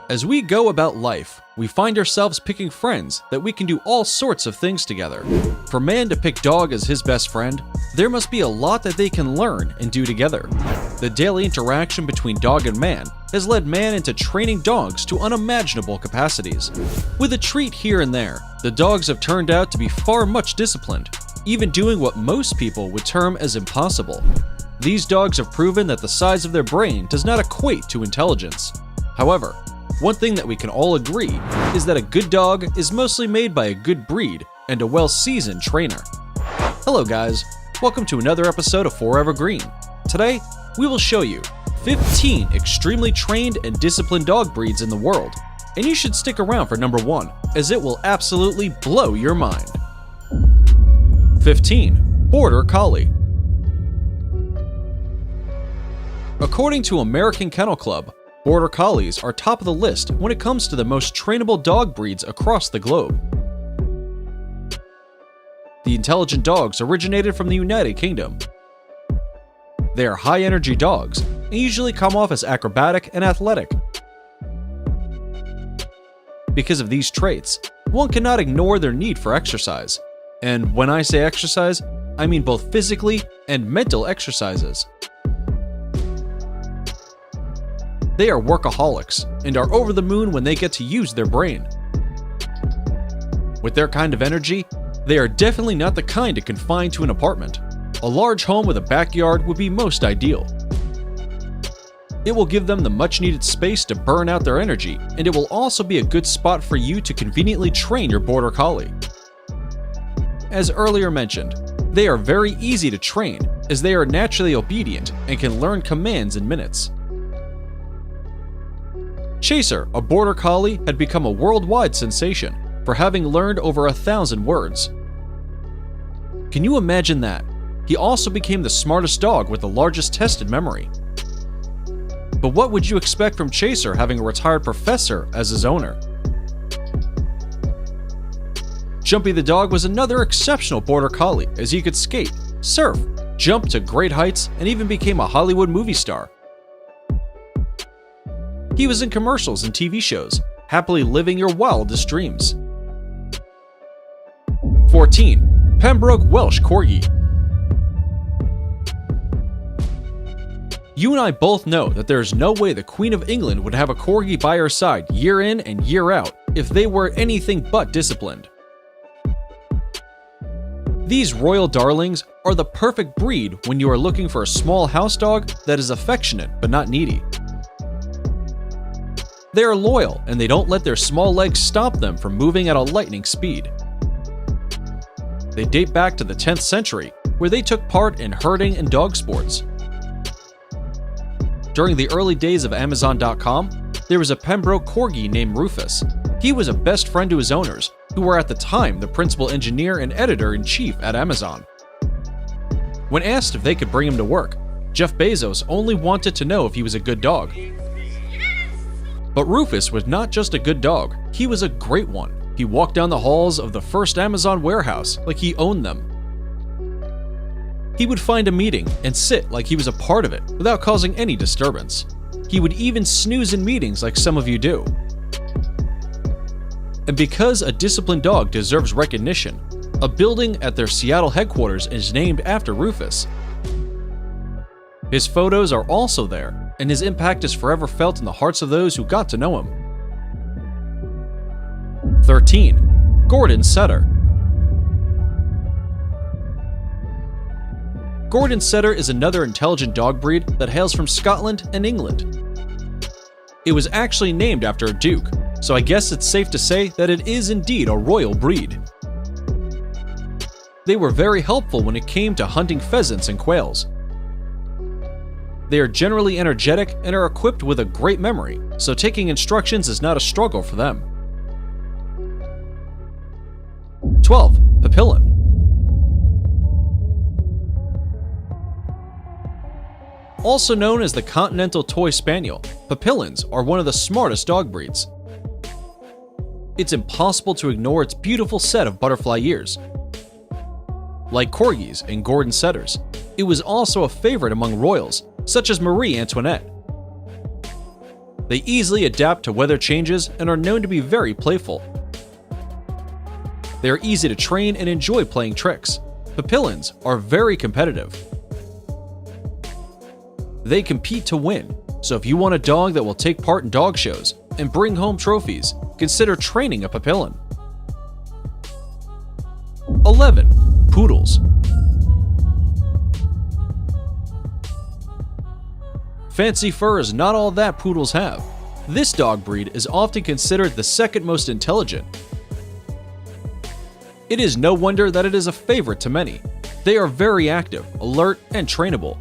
As we go about life, we find ourselves picking friends that we can do all sorts of things together. For man to pick dog as his best friend, there must be a lot that they can learn and do together. The daily interaction between dog and man has led man into training dogs to unimaginable capacities. With a treat here and there, the dogs have turned out to be far much disciplined, even doing what most people would term as impossible. These dogs have proven that the size of their brain does not equate to intelligence. However, one thing that we can all agree is that a good dog is mostly made by a good breed and a well-seasoned trainer. Hello guys, welcome to another episode of Forever Green. Today, we will show you 15 extremely trained and disciplined dog breeds in the world, and you should stick around for number 1, as it will absolutely blow your mind. 15. Border Collie. According to American Kennel Club, Border Collies are top of the list when it comes to the most trainable dog breeds across the globe. The intelligent dogs originated from the United Kingdom. They are high-energy dogs and usually come off as acrobatic and athletic. Because of these traits, one cannot ignore their need for exercise. And when I say exercise, I mean both physically and mental exercises. They are workaholics and are over the moon when they get to use their brain. With their kind of energy, they are definitely not the kind to confine to an apartment. A large home with a backyard would be most ideal. It will give them the much needed space to burn out their energy, and it will also be a good spot for you to conveniently train your Border Collie. As earlier mentioned, they are very easy to train as they are naturally obedient and can learn commands in minutes. Chaser, a Border Collie, had become a worldwide sensation for having learned over 1,000 words. Can you imagine that? He also became the smartest dog with the largest tested memory. But what would you expect from Chaser having a retired professor as his owner? Jumpy the dog was another exceptional Border Collie, as he could skate, surf, jump to great heights, and even became a Hollywood movie star. He was in commercials and TV shows, happily living your wildest dreams. 14. Pembroke Welsh Corgi. You and I both know that there is no way the Queen of England would have a Corgi by her side year in and year out if they were anything but disciplined. These royal darlings are the perfect breed when you are looking for a small house dog that is affectionate but not needy. They are loyal and they don't let their small legs stop them from moving at a lightning speed. They date back to the 10th century, where they took part in herding and dog sports. During the early days of Amazon.com, there was a Pembroke Corgi named Rufus. He was a best friend to his owners, who were at the time the principal engineer and editor-in-chief at Amazon. When asked if they could bring him to work, Jeff Bezos only wanted to know if he was a good dog. But Rufus was not just a good dog, he was a great one. He walked down the halls of the first Amazon warehouse like he owned them. He would find a meeting and sit like he was a part of it without causing any disturbance. He would even snooze in meetings like some of you do. And because a disciplined dog deserves recognition, a building at their Seattle headquarters is named after Rufus. His photos are also there, and his impact is forever felt in the hearts of those who got to know him. 13. Gordon Setter. Gordon Setter is another intelligent dog breed that hails from Scotland and England. It was actually named after a duke, so I guess it's safe to say that it is indeed a royal breed. They were very helpful when it came to hunting pheasants and quails. They are generally energetic and are equipped with a great memory, so taking instructions is not a struggle for them. 12. Papillon. Also known as the Continental Toy Spaniel, Papillons are one of the smartest dog breeds. It's impossible to ignore its beautiful set of butterfly ears. Like Corgis and Gordon Setters, It was also a favorite among royals, such as Marie Antoinette. They easily adapt to weather changes and are known to be very playful. They are easy to train and enjoy playing tricks. Papillons are very competitive. They compete to win, so if you want a dog that will take part in dog shows and bring home trophies, consider training a Papillon. 11. Poodles. Fancy fur is not all that poodles have. This dog breed is often considered the second most intelligent. It is no wonder that it is a favorite to many. They are very active, alert, and trainable.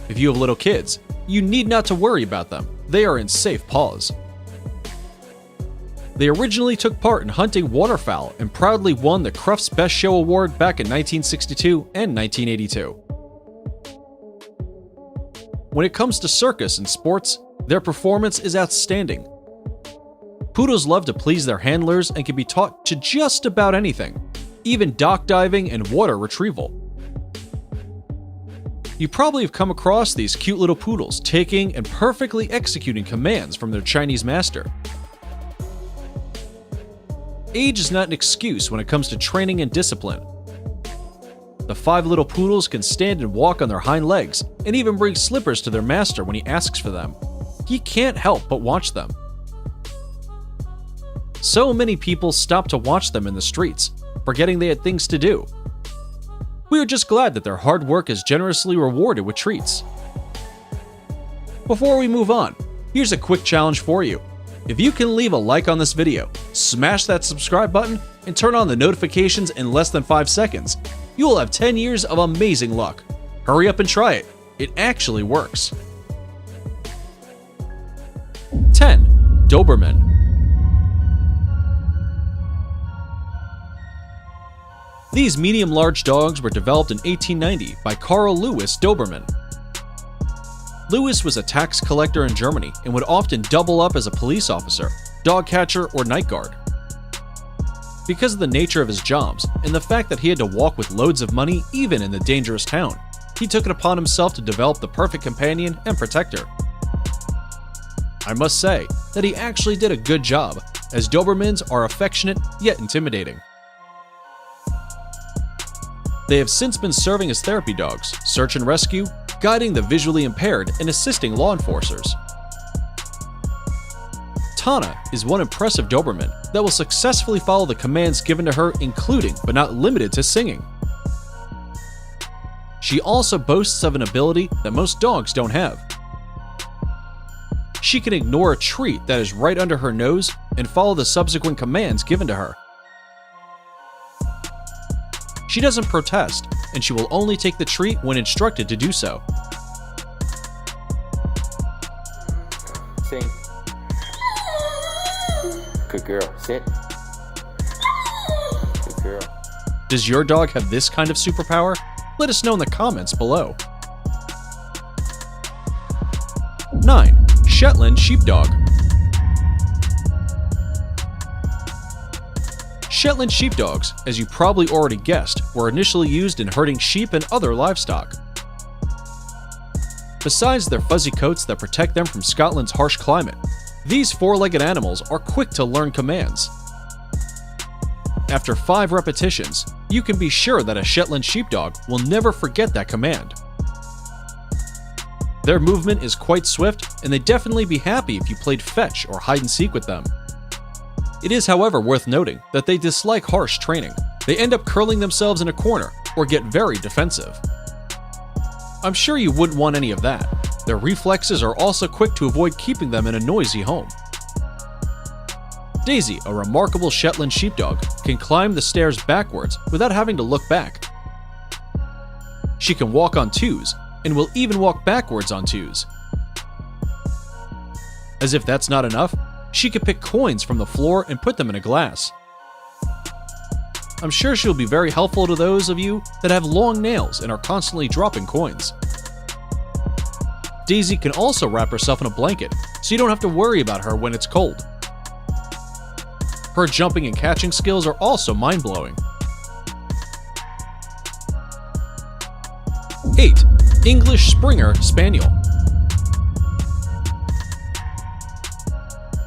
If you have little kids, you need not to worry about them. They are in safe paws. They originally took part in hunting waterfowl and proudly won the Crufts Best Show Award back in 1962 and 1982. When it comes to circus and sports, their performance is outstanding. Poodles love to please their handlers and can be taught to just about anything, even dock diving and water retrieval. You probably have come across these cute little poodles taking and perfectly executing commands from their Chinese master. Age is not an excuse when it comes to training and discipline. The 5 little poodles can stand and walk on their hind legs and even bring slippers to their master when he asks for them. He can't help but watch them. So many people stop to watch them in the streets, forgetting they had things to do. We are just glad that their hard work is generously rewarded with treats. Before we move on, here's a quick challenge for you. If you can leave a like on this video, smash that subscribe button, and turn on the notifications in less than 5 seconds, you will have 10 years of amazing luck. Hurry up and try it. It actually works. 10. Doberman. These medium-large dogs were developed in 1890 by Carl Louis Doberman. Louis was a tax collector in Germany and would often double up as a police officer, dog catcher, or night guard. Because of the nature of his jobs and the fact that he had to walk with loads of money even in the dangerous town, he took it upon himself to develop the perfect companion and protector. I must say that he actually did a good job, as Dobermans are affectionate yet intimidating. They have since been serving as therapy dogs, search and rescue, guiding the visually impaired, and assisting law enforcers. Tana is one impressive Doberman that will successfully follow the commands given to her, including but not limited to singing. She also boasts of an ability that most dogs don't have. She can ignore a treat that is right under her nose and follow the subsequent commands given to her. She doesn't protest, and she will only take the treat when instructed to do so. Sing. Good girl. Sit. Good girl. Does your dog have this kind of superpower? Let us know in the comments below. 9. Shetland Sheepdog. Shetland sheepdogs, as you probably already guessed, were initially used in herding sheep and other livestock. Besides their fuzzy coats that protect them from Scotland's harsh climate, these 4-legged animals are quick to learn commands. After 5 repetitions, you can be sure that a Shetland sheepdog will never forget that command. Their movement is quite swift, and they'd definitely be happy if you played fetch or hide and seek with them. It is, however, worth noting that they dislike harsh training. They end up curling themselves in a corner or get very defensive. I'm sure you wouldn't want any of that. Their reflexes are also quick to avoid keeping them in a noisy home. Daisy, a remarkable Shetland sheepdog, can climb the stairs backwards without having to look back. She can walk on 2s and will even walk backwards on 2s. As if that's not enough, she can pick coins from the floor and put them in a glass. I'm sure she'll be very helpful to those of you that have long nails and are constantly dropping coins. Daisy can also wrap herself in a blanket, so you don't have to worry about her when it's cold. Her jumping and catching skills are also mind-blowing. 8. English Springer Spaniel.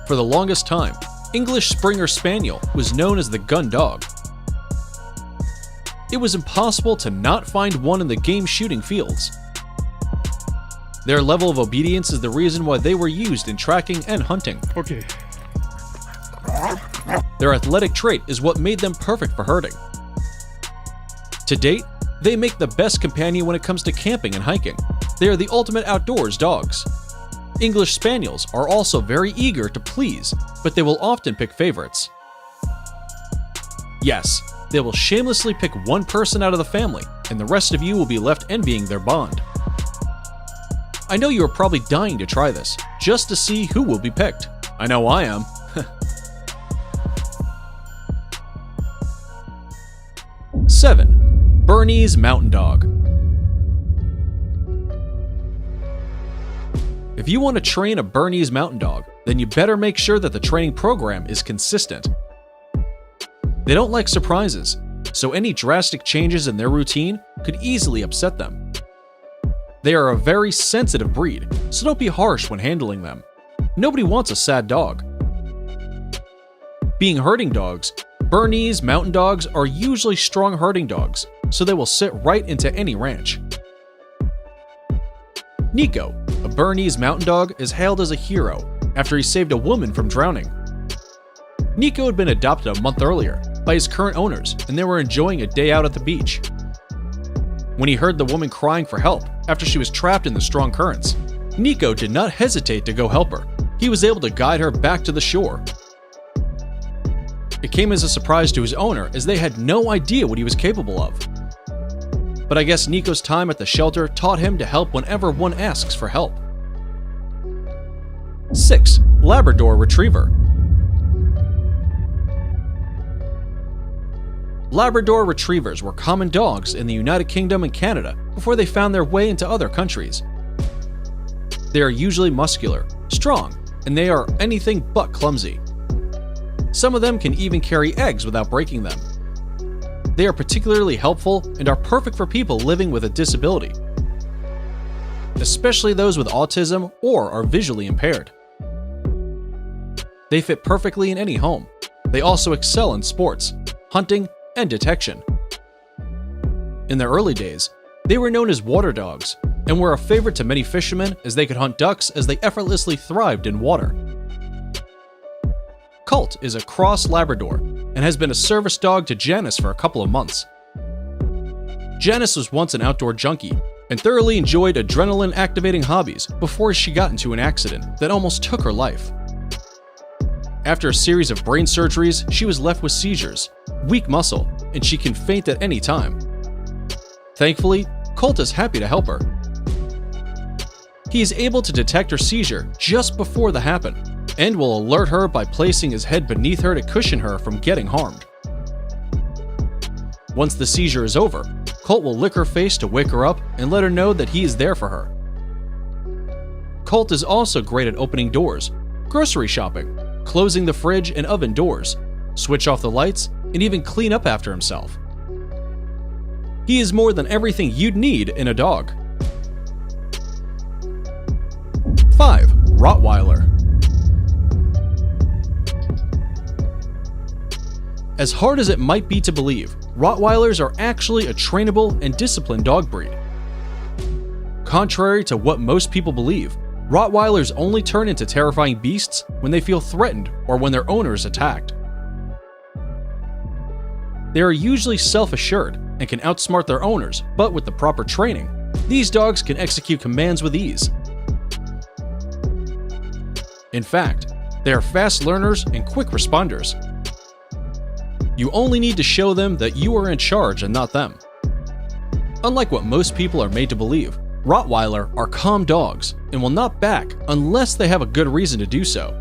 For the longest time, English Springer Spaniel was known as the gun dog. It was impossible to not find one in the game shooting fields. Their level of obedience is the reason why they were used in tracking and hunting. Okay. Their athletic trait is what made them perfect for herding. To date, they make the best companion when it comes to camping and hiking. They are the ultimate outdoors dogs. English Spaniels are also very eager to please, but they will often pick favorites. Yes, they will shamelessly pick one person out of the family, and the rest of you will be left envying their bond. I know you are probably dying to try this, just to see who will be picked. I know I am. 7. Bernese Mountain Dog. If you want to train a Bernese Mountain Dog, then you better make sure that the training program is consistent. They don't like surprises, so any drastic changes in their routine could easily upset them. They are a very sensitive breed, so don't be harsh when handling them. Nobody wants a sad dog. Being herding dogs, Bernese Mountain Dogs are usually strong herding dogs, so they will sit right into any ranch. Nico, a Bernese Mountain Dog, is hailed as a hero after he saved a woman from drowning. Nico had been adopted a month earlier by his current owners, and they were enjoying a day out at the beach. When he heard the woman crying for help after she was trapped in the strong currents, Nico did not hesitate to go help her. He was able to guide her back to the shore. It came as a surprise to his owner as they had no idea what he was capable of. But I guess Nico's time at the shelter taught him to help whenever one asks for help. 6. Labrador Retriever. Labrador Retrievers were common dogs in the United Kingdom and Canada before they found their way into other countries. They are usually muscular, strong, and they are anything but clumsy. Some of them can even carry eggs without breaking them. They are particularly helpful and are perfect for people living with a disability, especially those with autism or are visually impaired. They fit perfectly in any home. They also excel in sports, hunting, and detection. In their early days, they were known as water dogs and were a favorite to many fishermen as they could hunt ducks as they effortlessly thrived in water. Colt is a cross Labrador and has been a service dog to Janice for a couple of months. Janice was once an outdoor junkie and thoroughly enjoyed adrenaline-activating hobbies before she got into an accident that almost took her life. After a series of brain surgeries, she was left with seizures, weak muscle, and she can faint at any time. Thankfully, Colt is happy to help her. He is able to detect her seizure just before the happen, and will alert her by placing his head beneath her to cushion her from getting harmed. Once the seizure is over, Colt will lick her face to wake her up and let her know that he is there for her. Colt is also great at opening doors, grocery shopping, closing the fridge and oven doors, switch off the lights, and even clean up after himself. He is more than everything you'd need in a dog. 5. Rottweiler. As hard as it might be to believe, Rottweilers are actually a trainable and disciplined dog breed. Contrary to what most people believe, Rottweilers only turn into terrifying beasts when they feel threatened or when their owner is attacked. They are usually self-assured and can outsmart their owners, but with the proper training, these dogs can execute commands with ease. In fact, they are fast learners and quick responders. You only need to show them that you are in charge and not them. Unlike what most people are made to believe, Rottweiler are calm dogs and will not back unless they have a good reason to do so.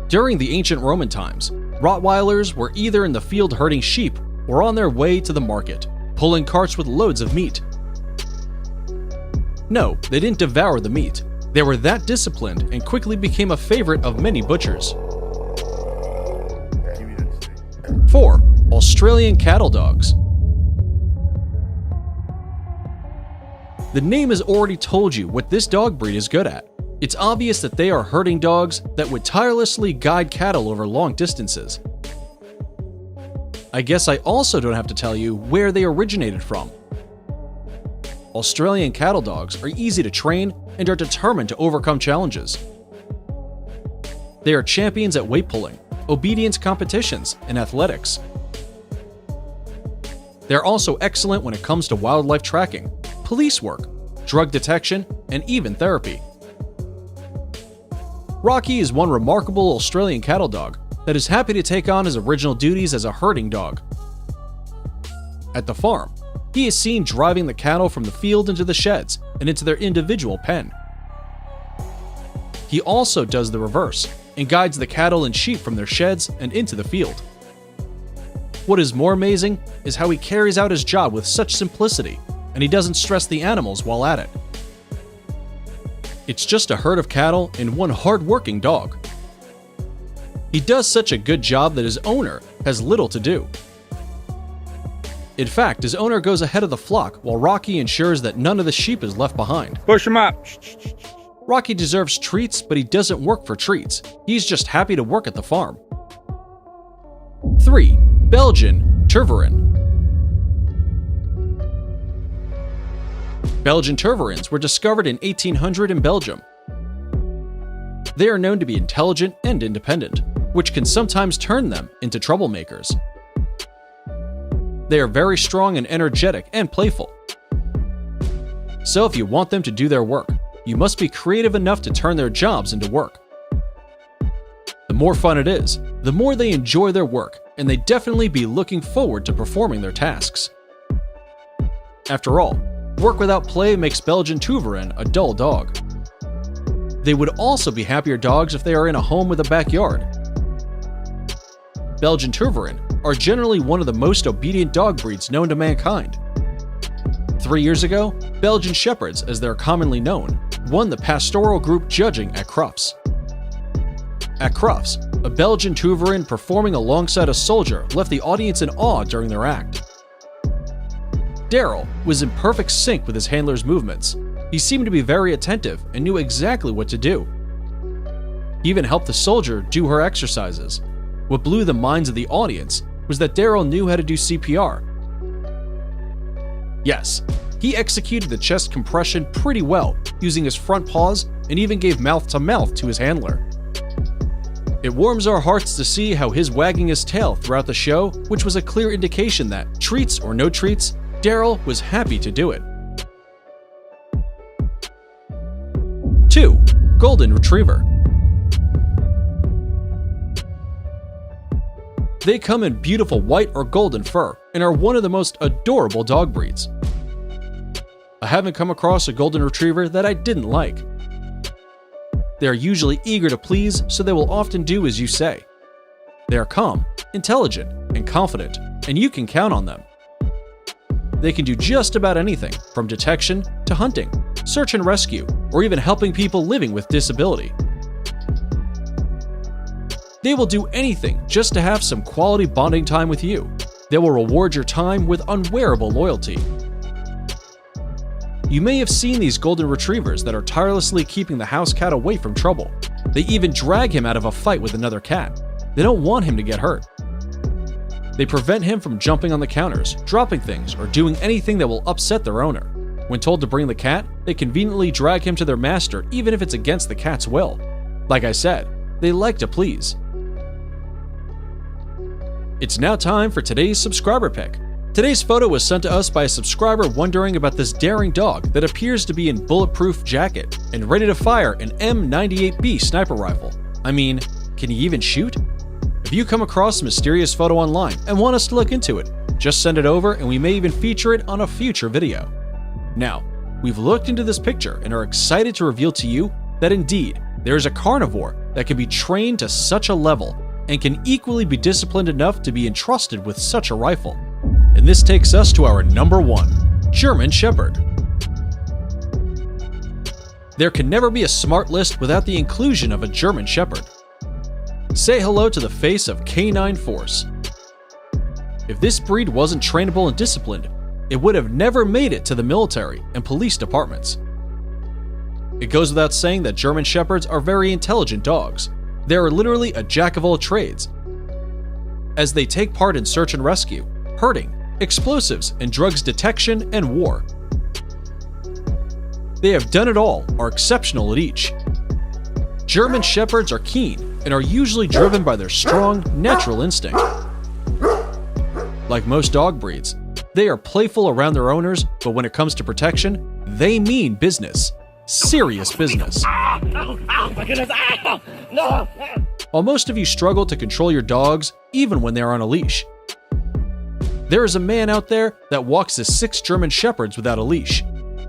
During the ancient Roman times, Rottweilers were either in the field herding sheep or on their way to the market, pulling carts with loads of meat. No, they didn't devour the meat. They were that disciplined and quickly became a favorite of many butchers. 4. Australian Cattle Dogs. The name has already told you what this dog breed is good at. It's obvious that they are herding dogs that would tirelessly guide cattle over long distances. I guess I also don't have to tell you where they originated from. Australian cattle dogs are easy to train and are determined to overcome challenges. They are champions at weight pulling, obedience competitions, and athletics. They're also excellent when it comes to wildlife tracking, police work, drug detection, and even therapy. Rocky is one remarkable Australian cattle dog that is happy to take on his original duties as a herding dog. At the farm, he is seen driving the cattle from the field into the sheds and into their individual pen. He also does the reverse and guides the cattle and sheep from their sheds and into the field. What is more amazing is how he carries out his job with such simplicity, and he doesn't stress the animals while at it. It's just a herd of cattle and one hard-working dog. He does such a good job that his owner has little to do. In fact, his owner goes ahead of the flock while Rocky ensures that none of the sheep is left behind. Push him up. Rocky deserves treats, but he doesn't work for treats. He's just happy to work at the farm. 3. Belgian Tervuren. Belgian Tervurens were discovered in 1800 in Belgium. They are known to be intelligent and independent, which can sometimes turn them into troublemakers. They are very strong and energetic and playful. So if you want them to do their work, you must be creative enough to turn their jobs into work. The more fun it is, the more they enjoy their work, and they definitely be looking forward to performing their tasks. After all, work without play makes Belgian Tervuren a dull dog. They would also be happier dogs if they are in a home with a backyard. Belgian Tervuren are generally one of the most obedient dog breeds known to mankind. 3 years ago, Belgian Shepherds, as they're commonly known, won the pastoral group judging at Crufts. At Crufts, a Belgian Tervuren performing alongside a soldier left the audience in awe during their act. Daryl was in perfect sync with his handler's movements. He seemed to be very attentive and knew exactly what to do. He even helped the soldier do her exercises. What blew the minds of the audience was that Daryl knew how to do CPR. Yes, he executed the chest compression pretty well, using his front paws and even gave mouth-to-mouth to his handler. It warms our hearts to see how his wagging his tail throughout the show, which was a clear indication that, treats or no treats, Daryl was happy to do it. 2. Golden Retriever. They come in beautiful white or golden fur and are one of the most adorable dog breeds. I haven't come across a golden retriever that I didn't like. They are usually eager to please, so they will often do as you say. They are calm, intelligent, and confident, and you can count on them. They can do just about anything, from detection to hunting, search and rescue, or even helping people living with disability. They will do anything just to have some quality bonding time with you. They will reward your time with unwearable loyalty. You may have seen these golden retrievers that are tirelessly keeping the house cat away from trouble. They even drag him out of a fight with another cat. They don't want him to get hurt. They prevent him from jumping on the counters, dropping things, or doing anything that will upset their owner. When told to bring the cat, they conveniently drag him to their master even if it's against the cat's will. Like I said, they like to please. It's now time for today's subscriber pick. Today's photo was sent to us by a subscriber wondering about this daring dog that appears to be in bulletproof jacket and ready to fire an M98B sniper rifle. I mean, can he even shoot? If you come across a mysterious photo online and want us to look into it, just send it over and we may even feature it on a future video. Now, we've looked into this picture and are excited to reveal to you that indeed, there is a carnivore that can be trained to such a level and can equally be disciplined enough to be entrusted with such a rifle. And this takes us to our number 1, German Shepherd. There can never be a smart list without the inclusion of a German Shepherd. Say hello to the face of canine force. If this breed wasn't trainable and disciplined, it would have never made it to the military and police departments. It goes without saying that German Shepherds are very intelligent dogs. They are literally a jack of all trades, as they take part in search and rescue, herding, explosives and drugs detection, and war. They have done it all, are exceptional at each. German Shepherds are keen and are usually driven by their strong, natural instinct. Like most dog breeds, they are playful around their owners, but when it comes to protection, they mean business. Serious business. While most of you struggle to control your dogs, even when they are on a leash, there is a man out there that walks his 6 German Shepherds without a leash.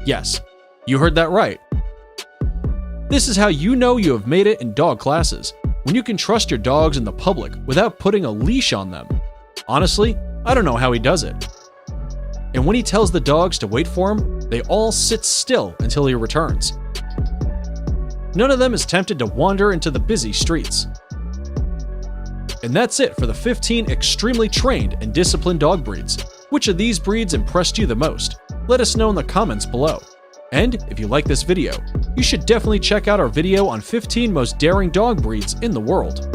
Yes, you heard that right. This is how you know you have made it in dog classes, when you can trust your dogs in the public without putting a leash on them. Honestly, I don't know how he does it. And when he tells the dogs to wait for him, they all sit still until he returns. None of them is tempted to wander into the busy streets. And that's it for the 15 extremely trained and disciplined dog breeds. Which of these breeds impressed you the most? Let us know in the comments below. And if you like this video, you should definitely check out our video on 15 most daring dog breeds in the world.